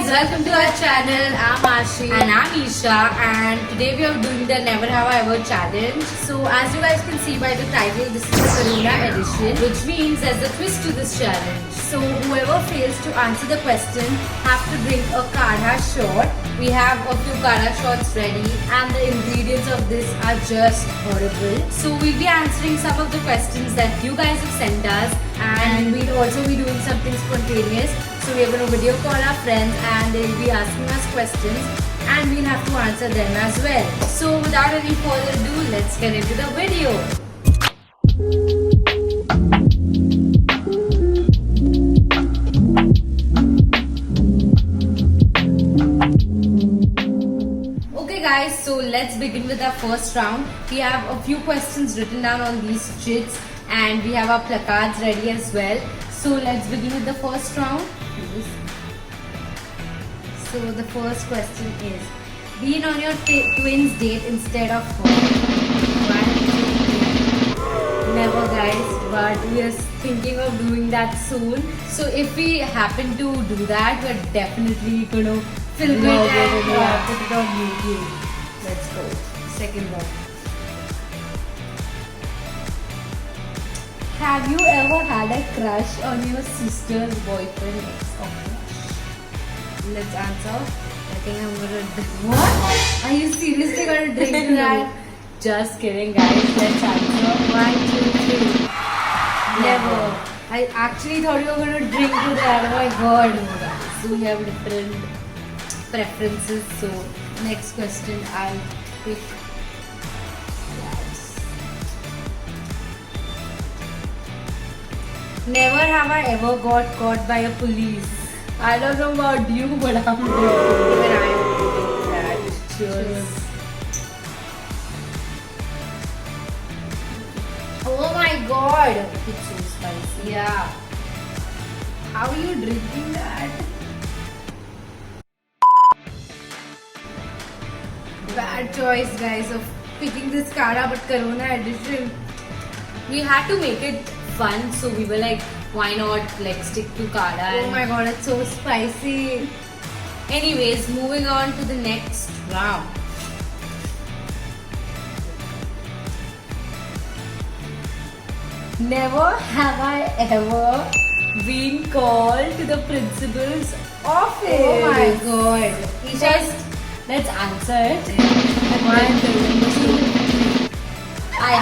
welcome to our channel. I'm Ashi And I'm Isha, and today we are doing the Never Have I Ever challenge. So as you guys can see by the title, this is the Corona edition, Which means there's a twist to this challenge. so whoever fails to answer the question have to drink a Kadha shot. We have a few Kadha shots ready, And the ingredients of this are just horrible. so we'll be answering some of the questions that you guys have sent us. And we'll also be doing something spontaneous. So we're going to video call our friends and they'll be asking us questions and we'll have to answer them as well. So without any further ado, let's get into the video. Okay guys, so let's begin with our first round. We have a few questions written down on these sheets and we have our placards ready as well. So let's begin with the first round. Please. So the first question is, being on your twins date instead of her. One, two, three. Never guys, but we are thinking of doing that soon. So if we happen to do that, we're definitely gonna Film it vlog and yeah. put it on YouTube. Let's go. Second one. Have you ever had a crush on your sister's boyfriend, ex or crush? Let's answer. I think I'm gonna. What? Are you seriously gonna drink that? Just kidding, guys. Let's answer. 1, 2, 3. Never. I actually thought you were gonna drink to that. Oh my god. So we have different preferences. So Next question, I'll pick. Never have I ever got caught by a police. I don't know about you, but I'm Even doing I am doing that. Cheers. Oh my god. It's so spicy. Yeah. How are you drinking that? Bad choice, guys, of picking this Kadha but Corona edition. We had to make it fun, so we were like, why not like stick to Kadha? Oh my god, it's so spicy. Anyways, moving on to the next round. Never have I ever Been called to the principal's office. Oh my god. First, let's answer it. One, two. I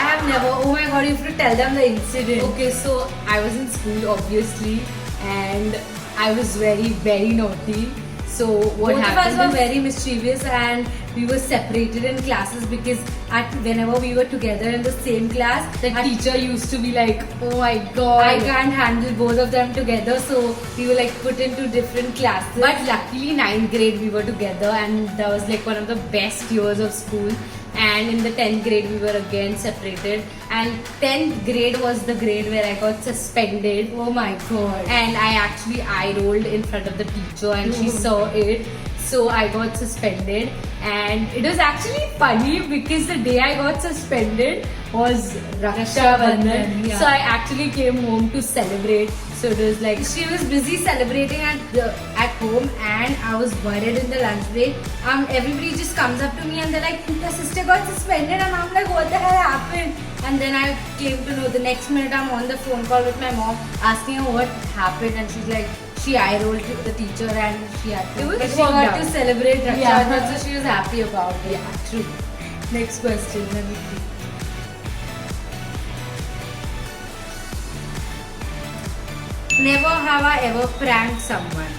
have never. Oh my god, you have to tell them the incident. Okay, so I was in school obviously, and I was very naughty. So what Both of us happened were is- very mischievous and we were separated in classes because whenever we were together in the same class, the teacher used to be like, oh my god, I can't handle both of them together, so we were like put into different classes. But luckily 9th grade we were together, and that was like one of the best years of school. And in the 10th grade we were again separated, and 10th grade was the grade where I got suspended. Oh my god. And I actually eye rolled in front of the teacher and she saw it, so I got suspended. And it was actually funny because the day I got suspended was Raksha Bandhan, yeah. so I actually came home to celebrate. So it was like, She was busy celebrating at home and I was worried in the lunch break. Everybody just comes up to me and they're like, your sister got suspended, and I'm like, what the hell happened? And then I came to know the next minute I'm on the phone call with my mom asking her what happened, and she's like, she eye rolled to the teacher and she had to. It was But she worked got out. to celebrate Raksha Yeah. Bandhan, so she was happy about it. yeah, true. Next question, let me see. Never have I ever pranked someone.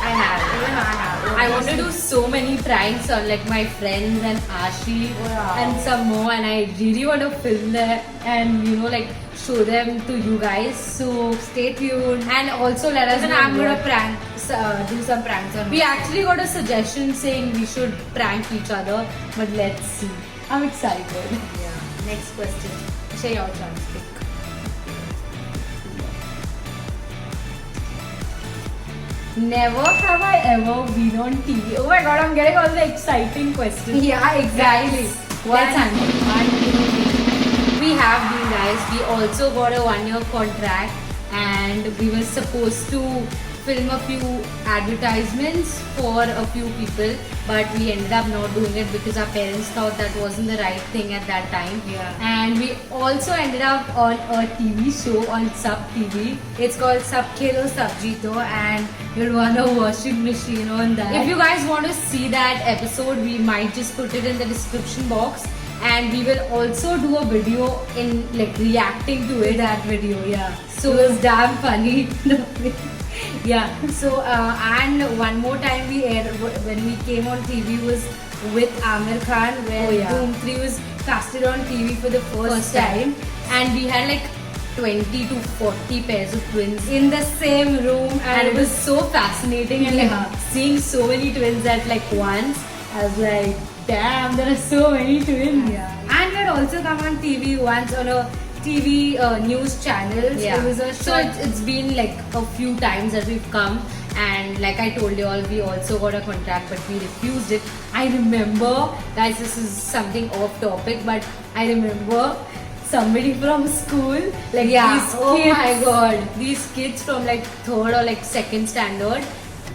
I have. Even I have. I want to do so many pranks on like my friends and Ashi Wow. and some more, and I really want to film them and like show them to you guys. So Stay tuned. and also let us Even know. I'm gonna what- do some pranks on We her. actually got a suggestion saying we should prank each other, but let's see. I'm excited. Yeah. Next question. Say your chance. Pick. Never have I ever been on TV. Oh my god, I'm getting all the exciting questions. Yeah, exactly. Let's One, answer. one, two, three. We have been, guys. We also got a 1-year contract and we were supposed to film a few advertisements for a few people, but we ended up not doing it because our parents thought that wasn't the right thing at that time. Yeah. And we also ended up on a TV show on Sub TV. It's called Sab Khelo Sab Jeeto, and you'll want a washing machine on that. If you guys want to see that episode, we might just put it in the description box, and we will also do a video in like reacting to it. that video, yeah. So- it was damn funny. Yeah. So and one more time we aired when we came on TV was with Amir Khan, where Oh, yeah. Dhoom 3 was casted on TV for the first time And we had like 20 to 40 pairs of twins. in the same room, And it was so fascinating, and Yeah. like seeing so many twins at like once. I was like, damn, there are so many twins. yeah. And we had also come on TV once on a TV news channels. Yeah. It was a So short. it's been like a few times that we've come, and like I told you all, we also got a contract, but we refused it. I remember, guys, this is something off topic, but I remember somebody from school, like Yeah. these Oh kids, my God. these kids from like third or like second standard,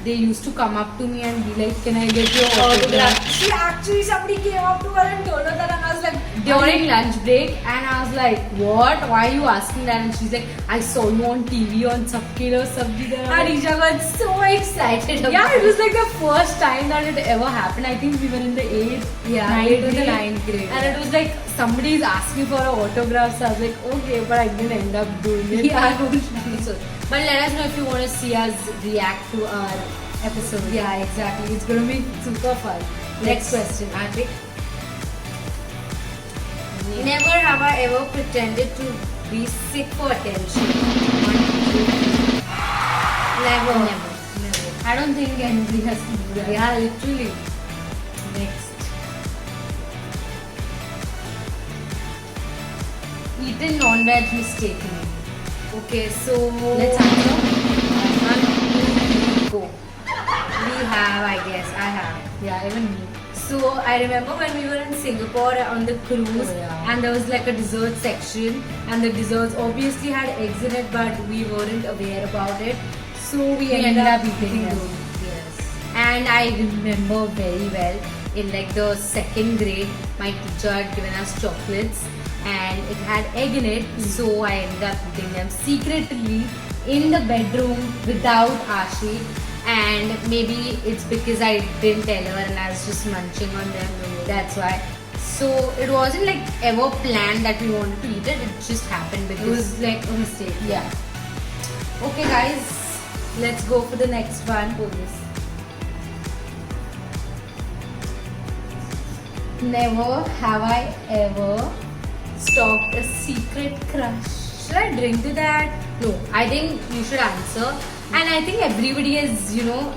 they used to come up to me and be like, "Can I get your autograph?" She actually, somebody came up to her and told her that, and I was like, During lunch break, and I was like, "What? Why are you asking that?" And she's like, "I saw you on TV on Sab Khelo Sab Jeeto." And Isha got so excited. Yeah, it was like the first time that it ever happened. I think we were in the 8th, Yeah, 9th it was the grade. 9th grade, And it was like somebody's asking for an autograph. So I was like, okay, but I didn't end up doing it. Yeah. So, but let us know if you want to see us react to our episode. Yeah, exactly. It's gonna be super fun. Next question, Antik. Never have I ever pretended to be sick for attention. Never. Never. I don't think anybody has to do that. Yeah, literally. Next. Eaten non-veg mistakenly. Okay, so Let's answer. Go. We have, I guess. I have. Yeah, even me. So I remember when we were in Singapore on the cruise, Oh, yeah. and there was like a dessert section, and the desserts obviously had eggs in it, but we weren't aware about it. So we ended up eating them. those. Yes. And I remember very well in like the second grade, my teacher had given us chocolates and it had egg in it. So I ended up eating them secretly in the bedroom without Ashi. And maybe it's because I didn't tell her and I was just munching on them. That's why. So it wasn't like ever planned that we wanted to eat it. It just happened because It was like a mistake. yeah. Okay, guys, let's go for the next one. Never have I ever stalked a secret crush. Should I drink to that? No, I think you should answer. And I think everybody has,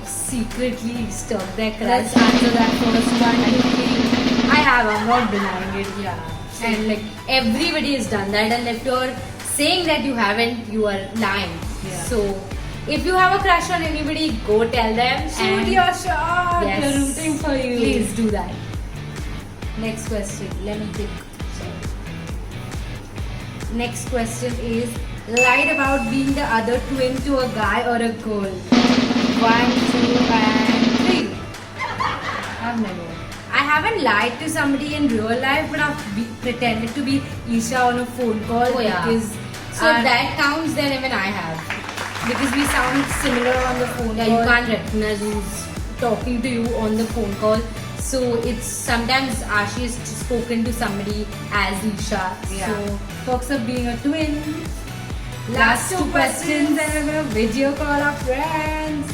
secretly stalked their crush. Let's answer that first one. I have, I'm not denying it, yeah. And like everybody has done that, and if you're saying that you haven't, you are lying. Yeah. So if you have a crush on anybody, go tell them. Shoot and your shot. Yes. We're rooting for you. Please do that. Next question. Let me pick. Next question is lied about being the other twin to a guy or a girl. 1, 2, and 3. I've never. I haven't lied to somebody in real life, but I've pretended to be Isha on a phone call Oh, yeah. because So if that counts, then even I have. because we sound similar on the phone Yeah, call. you can't recognize who's talking to you on the phone call. So it's sometimes Ashi has spoken to somebody as Isha. Yeah. So Talks of being a twin. Last two questions, and we're gonna video call our friends.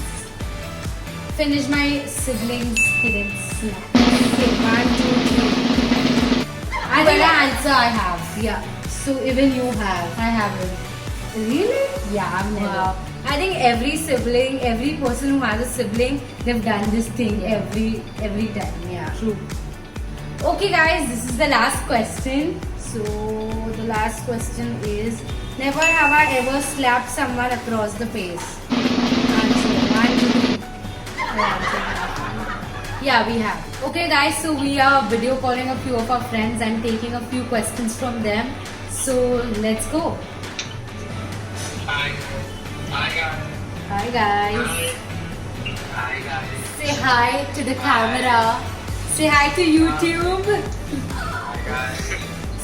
finish my siblings' hidden snack. Okay, 1, 2, 3. I think the answer I have. Yeah. So even you have. I haven't. Really? Yeah, I've never. Wow. I think every sibling, every person who has a sibling, they've done this thing Yeah. every time. Yeah. True. Okay, guys, this is the last question. So the last question is: never have I ever slapped someone across the face. Answer 1, 2, 3. Yeah, we have. Okay, guys, so we are video calling a few of our friends and taking a few questions from them. So let's go. Hi. Hi guys. Hi guys. Say hi to the camera. Say hi to YouTube. Hi guys.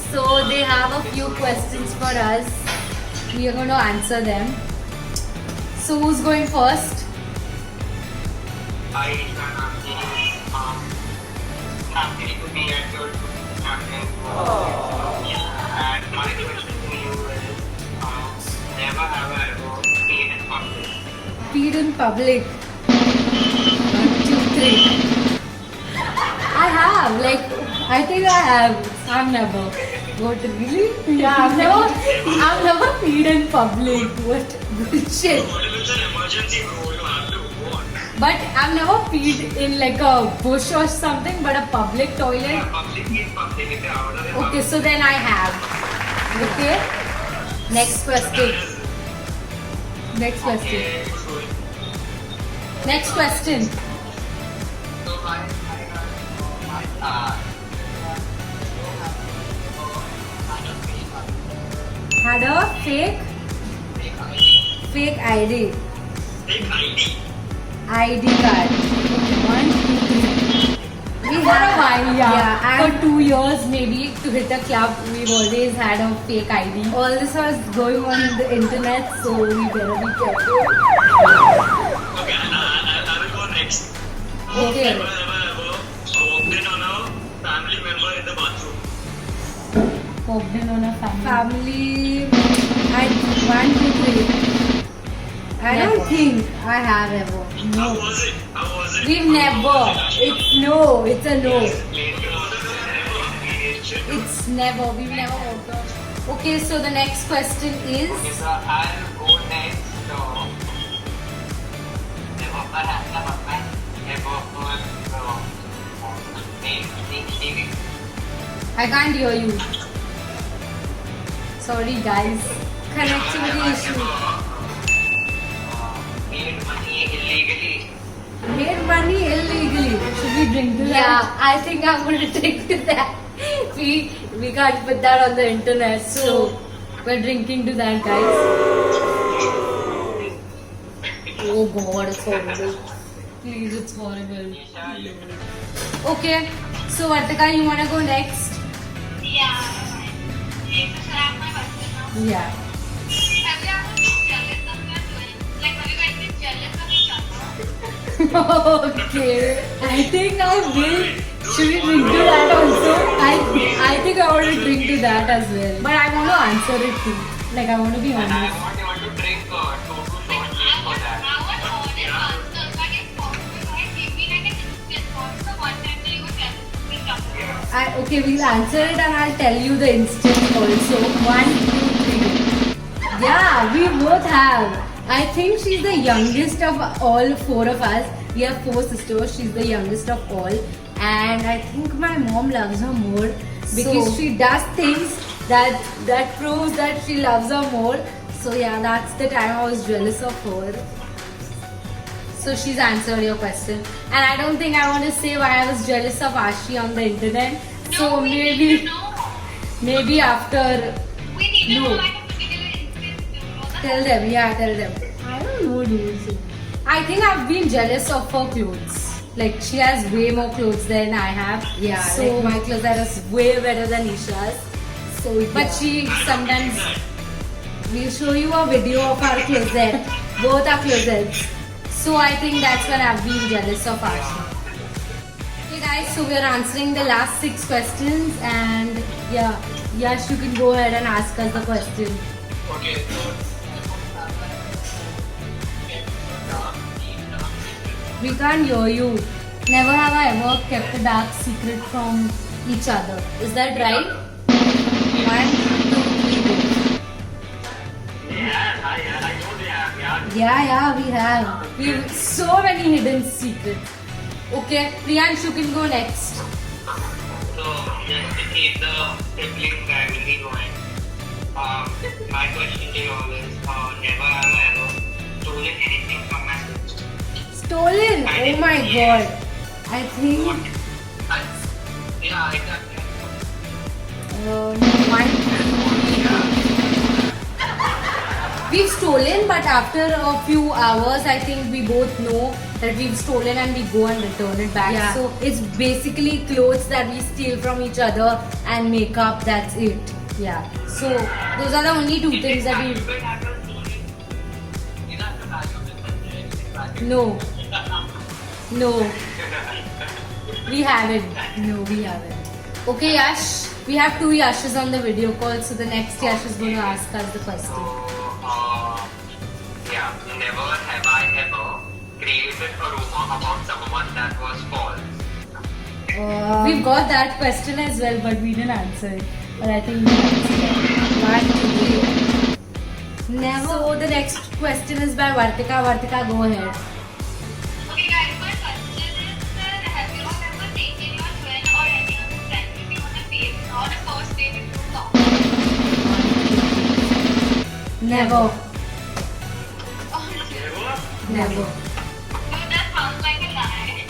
So they have a few questions for us. We are going to answer them. So who's going first? Hi Ishana. Happy to be at your campus. And my question to you is, never have I ever peed in public. Peed in public. 1, 2, 3. I have. Like, I think I have. I've never. What, really? Yeah, I've never peed in public. What bullshit. What if it's an emergency rule? You have to go on. But I've never peed in like a bush or something, but a public toilet. Public is public. If you're out of the Okay, so then I have. Okay. Next question. Next question. Okay, good. Next question. So hi guys. Had a fake ID. Take ID. ID card. Okay, 1, 2, 3. We had a while, yeah. For 2 years, maybe to hit a club, we've always had a fake ID. All this was going on the internet, so we better be careful. Okay, I will go next. Okay. Never ever walked in on a family member in the bathroom. Walked in on a family. 1, 2, 3. I don't think I have ever. How was it? How was it? We've never. It's no. It's a no. It's never. We've never walked on. Okay, so the next question is. Okay, so I'll go next. So, I can't hear you. Sorry, guys. Connectivity issue. Made money illegally. Made money illegally. Should we drink to that? Yeah, I think I'm gonna drink to that. We can't put that on the internet, so we're drinking to that, guys. Oh God, it's horrible. Please, it's horrible. Okay, so Vartika, you wanna go next? Yeah. Should I have my question now? Yeah. Have you ever been jealous of your twins? Like, have you guys been jealous of each other? Okay. I think I will. Should we drink to that also? I think I want to drink to that as well. But I want to answer it too. Like, I want to be And I honest. want you to drink 2 shots for that. I want honest answers, but if possible, right? Give me like an instant. What's the one time that you were jealous of each other? Okay, we'll answer it and I'll tell you the instance also. 1, 2, 3. Yeah, we both have. I think she's the youngest of all 4 of us. We have 4 sisters. She's the youngest of all. And I think my mom loves her more because she does things that proves that she loves her more. So yeah, that's the time I was jealous of her. So she's answered your question. And I don't think I want to say why I was jealous of Ashi on the internet. So No, we need to maybe know. after. We need to No. know like a particular instance to know that. Tell them, yeah, tell them. I don't know, dude. I think I've been jealous of her clothes. Like, she has way more clothes than I have. Yeah, so like my clothes are way better than Isha's. So, yeah. But she sometimes. We'll show you a video of our closet. Both our closets. So, I think that's when I've been jealous of Ashi. Okay, guys, so we're answering the last 6 questions. And yeah, Yash, you can go ahead and ask us the question. Okay. We can't hear you. Never have I ever kept a dark secret from each other. Is that right? 1, 2, 3, go. Yeah, I know they have. Yeah, we have. We have so many hidden secrets. Okay, Priyansh, you can go next. So, just to keep the sibling rivalry going, my question to you all is, never have I ever stolen anything from my sister. Stolen? Oh my god. I think Yeah, exactly. 1, 2, 3. We've stolen, but after a few hours, I think we both know that we've stolen and we go and return it back. Yeah. So it's basically clothes that we steal from each other and makeup. That's it. Yeah. So those are the only two things that we. No. No. We haven't. No, we haven't. Okay, Yash. We have two Yashes on the video call, so the next Yash is going to ask us the question. Yeah, never have I ever created a rumor about someone that was false. We've got that question as well, but we didn't answer it. But I think we answered it. Never. So the next question is by Vartika. Vartika, go ahead. Okay, guys, my question is that have you all ever taken your friend or any other friend with you on a date, on a first date in too long? Never. Never? Never. No, that sounds like a lie.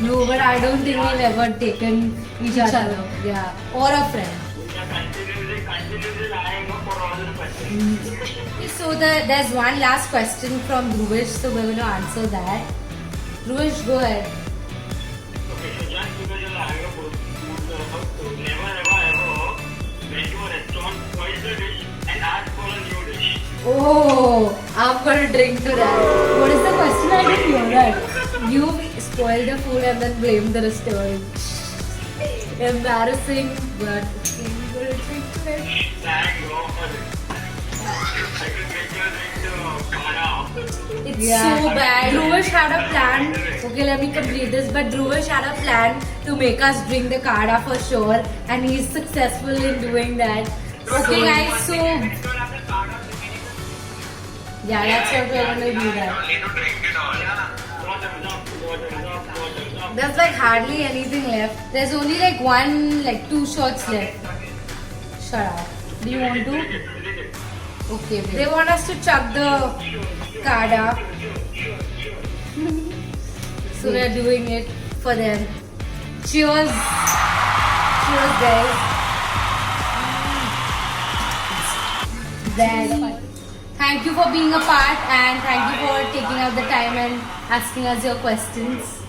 No, but I don't think we've ever taken each other. Yeah. Or a friend. Continuously lying for all the questions. So there's one last question from Dhruvish, so we're going to answer that. Dhruvish, go ahead. Okay, so just because you're lying about food, never ever went to a restaurant, spoiled the dish and asked for a new dish. Oh, I'm going to drink to that. What is the question? I didn't hear that. You spoiled the food and then blamed the restaurant. Embarrassing, but okay, I'm going to drink to it. Thank God for it. I could make you drink to Kana. It's so bad. Dhruvish had a plan. Okay, let me complete this. But Dhruvish had a plan to make us drink the Kada for sure, and he's successful in doing that. Okay, guys. So yeah, that's what we're gonna do. That. Only to drink it all. There's like hardly anything left. There's only like 2 shots left. Shut up. Do you want to? Okay. Wait. They want us to chug the Kada. So we're doing it for them. Cheers. Cheers, guys. Then, thank you for being a part and thank you for taking out the time and asking us your questions.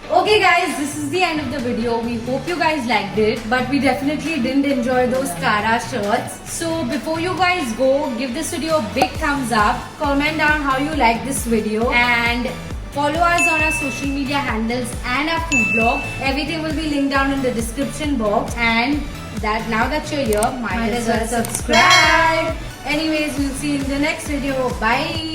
Okay guys, this is the end of the video. We hope you guys liked it, but we definitely didn't enjoy those Kara shirts. So before you guys go, give this video a big thumbs up, comment down how you like this video, and follow us on our social media handles and our food blog. Everything will be linked down in the description box, and that now that you're here, might as well subscribe. Anyways, we'll see you in the next video. Bye.